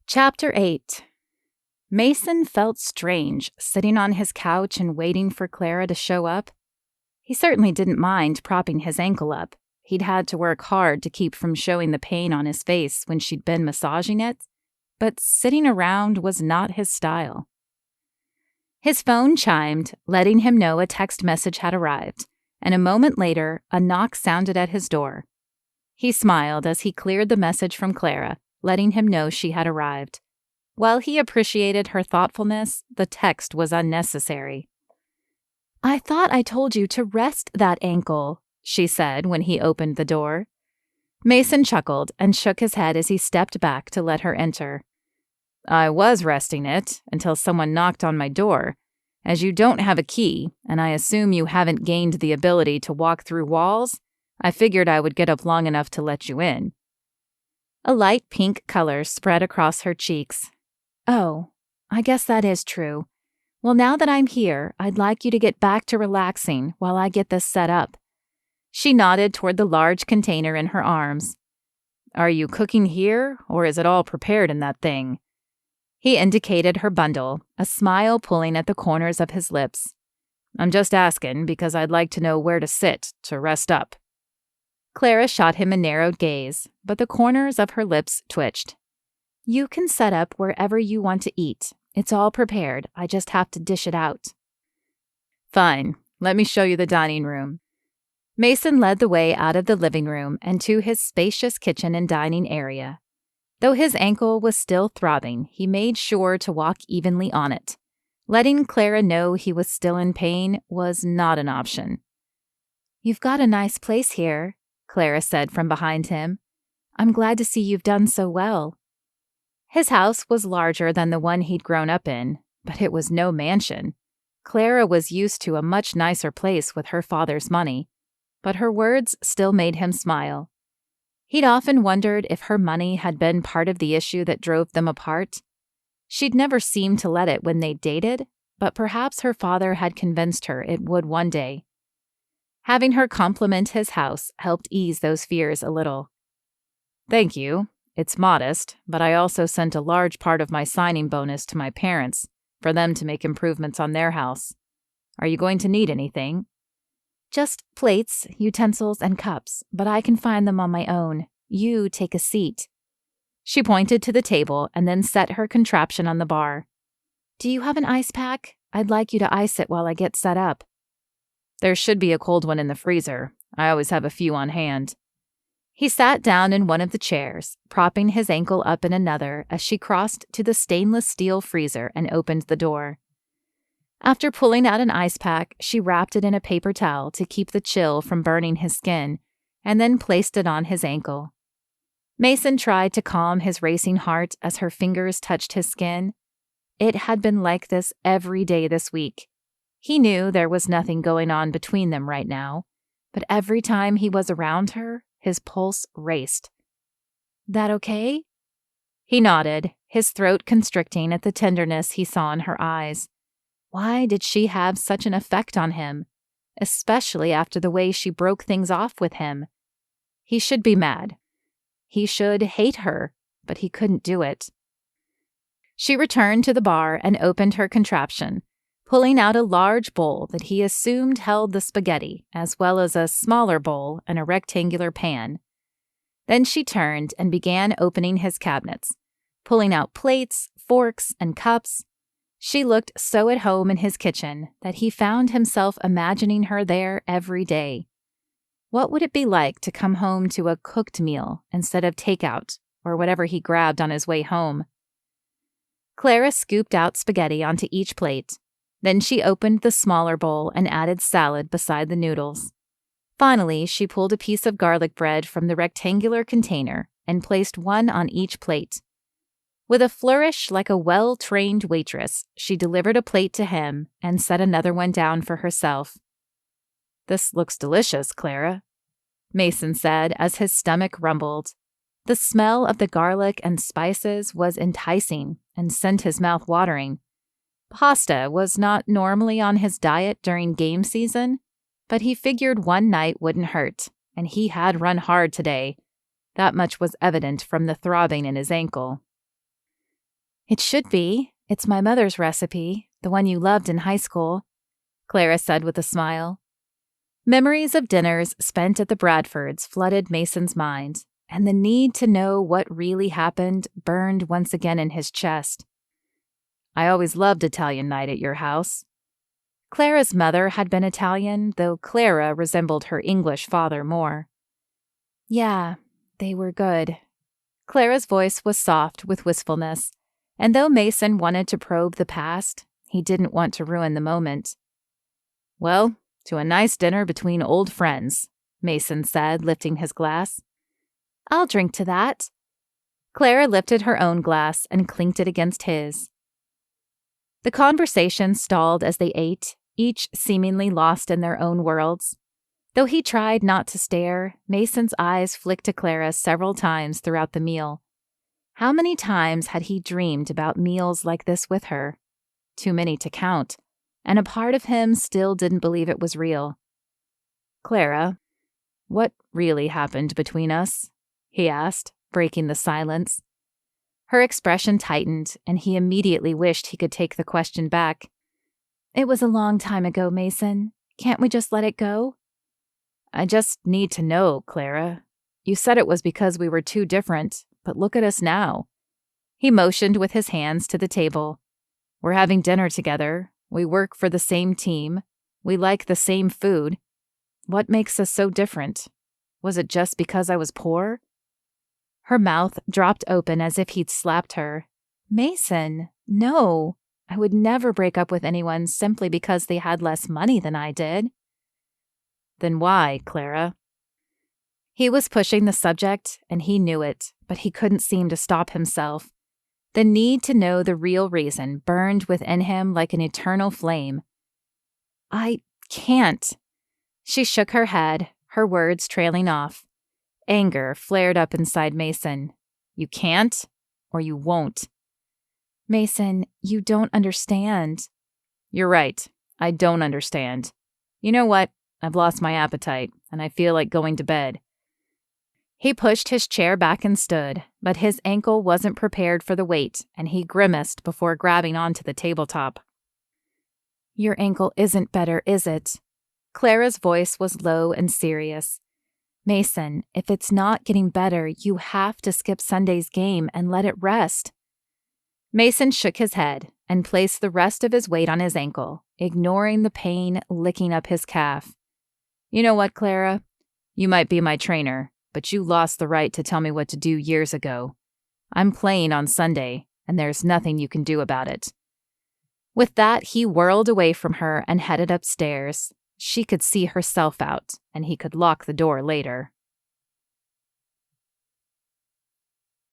Chapter 8. Mason felt strange sitting on his couch and waiting for Clara to show up. He certainly didn't mind propping his ankle up. He'd had to work hard to keep from showing the pain on his face when she'd been massaging it, but sitting around was not his style. His phone chimed, letting him know a text message had arrived, and a moment later, a knock sounded at his door. He smiled as he cleared the message from Clara, letting him know she had arrived. While he appreciated her thoughtfulness, the text was unnecessary. "I thought I told you to rest that ankle," she said when he opened the door. Mason chuckled and shook his head as he stepped back to let her enter. "I was resting it until someone knocked on my door. As you don't have a key, and I assume you haven't gained the ability to walk through walls, I figured I would get up long enough to let you in." A light pink color spread across her cheeks. "Oh, I guess that is true. Well, now that I'm here, I'd like you to get back to relaxing while I get this set up." She nodded toward the large container in her arms. "Are you cooking here, or is it all prepared in that thing?" He indicated her bundle, a smile pulling at the corners of his lips. "I'm just asking because I'd like to know where to sit to rest up." Clara shot him a narrowed gaze, but the corners of her lips twitched. "You can set up wherever you want to eat. It's all prepared. I just have to dish it out." "Fine. Let me show you the dining room." Mason led the way out of the living room and to his spacious kitchen and dining area. Though his ankle was still throbbing, he made sure to walk evenly on it. Letting Clara know he was still in pain was not an option. "You've got a nice place here," Clara said from behind him. "I'm glad to see you've done so well." His house was larger than the one he'd grown up in, but it was no mansion. Clara was used to a much nicer place with her father's money, but her words still made him smile. He'd often wondered if her money had been part of the issue that drove them apart. She'd never seemed to let it when they dated, but perhaps her father had convinced her it would one day. Having her compliment his house helped ease those fears a little. "Thank you. It's modest, but I also sent a large part of my signing bonus to my parents for them to make improvements on their house. Are you going to need anything?" "Just plates, utensils, and cups, but I can find them on my own. You take a seat." She pointed to the table and then set her contraption on the bar. "Do you have an ice pack? I'd like you to ice it while I get set up." "There should be a cold one in the freezer. I always have a few on hand." He sat down in one of the chairs, propping his ankle up in another as she crossed to the stainless steel freezer and opened the door. After pulling out an ice pack, she wrapped it in a paper towel to keep the chill from burning his skin, and then placed it on his ankle. Mason tried to calm his racing heart as her fingers touched his skin. It had been like this every day this week. He knew there was nothing going on between them right now, but every time he was around her, his pulse raced. "That okay?" He nodded, his throat constricting at the tenderness he saw in her eyes. Why did she have such an effect on him, especially after the way she broke things off with him? He should be mad. He should hate her, but he couldn't do it. She returned to the bar and opened her contraption, pulling out a large bowl that he assumed held the spaghetti, as well as a smaller bowl and a rectangular pan. Then she turned and began opening his cabinets, pulling out plates, forks, and cups. She looked so at home in his kitchen that he found himself imagining her there every day. What would it be like to come home to a cooked meal instead of takeout or whatever he grabbed on his way home? Clara scooped out spaghetti onto each plate. Then she opened the smaller bowl and added salad beside the noodles. Finally, she pulled a piece of garlic bread from the rectangular container and placed one on each plate. With a flourish like a well-trained waitress, she delivered a plate to him and set another one down for herself. "This looks delicious, Clara," Mason said as his stomach rumbled. The smell of the garlic and spices was enticing and sent his mouth watering. Pasta was not normally on his diet during game season, but he figured one night wouldn't hurt, and he had run hard today. That much was evident from the throbbing in his ankle. It should be. It's my mother's recipe, the one you loved in high school, Clara said with a smile. Memories of dinners spent at the Bradfords flooded Mason's mind, and the need to know what really happened burned once again in his chest. I always loved Italian night at your house. Clara's mother had been Italian, though Clara resembled her English father more. Yeah, they were good. Clara's voice was soft with wistfulness, and though Mason wanted to probe the past, he didn't want to ruin the moment. Well, to a nice dinner between old friends, Mason said, lifting his glass. I'll drink to that. Clara lifted her own glass and clinked it against his. The conversation stalled as they ate, each seemingly lost in their own worlds. Though he tried not to stare, Mason's eyes flicked to Clara several times throughout the meal. How many times had he dreamed about meals like this with her? Too many to count, and a part of him still didn't believe it was real. Clara, what really happened between us? He asked, breaking the silence. Her expression tightened, and he immediately wished he could take the question back. It was a long time ago, Mason. Can't we just let it go? I just need to know, Clara. You said it was because we were too different, but look at us now. He motioned with his hands to the table. We're having dinner together. We work for the same team. We like the same food. What makes us so different? Was it just because I was poor? Her mouth dropped open as if he'd slapped her. Mason, no. I would never break up with anyone simply because they had less money than I did. Then why, Clara? He was pushing the subject, and he knew it, but he couldn't seem to stop himself. The need to know the real reason burned within him like an eternal flame. I can't. She shook her head, her words trailing off. Anger flared up inside Mason. You can't, or you won't. Mason, you don't understand. You're right. I don't understand. You know what? I've lost my appetite, and I feel like going to bed. He pushed his chair back and stood, but his ankle wasn't prepared for the weight, and he grimaced before grabbing onto the tabletop. Your ankle isn't better, is it? Clara's voice was low and serious. Mason, if it's not getting better, you have to skip Sunday's game and let it rest. Mason shook his head and placed the rest of his weight on his ankle, ignoring the pain licking up his calf. You know what, Clara? You might be my trainer, but you lost the right to tell me what to do years ago. I'm playing on Sunday, and there's nothing you can do about it. With that, he whirled away from her and headed upstairs. She could see herself out, and he could lock the door later.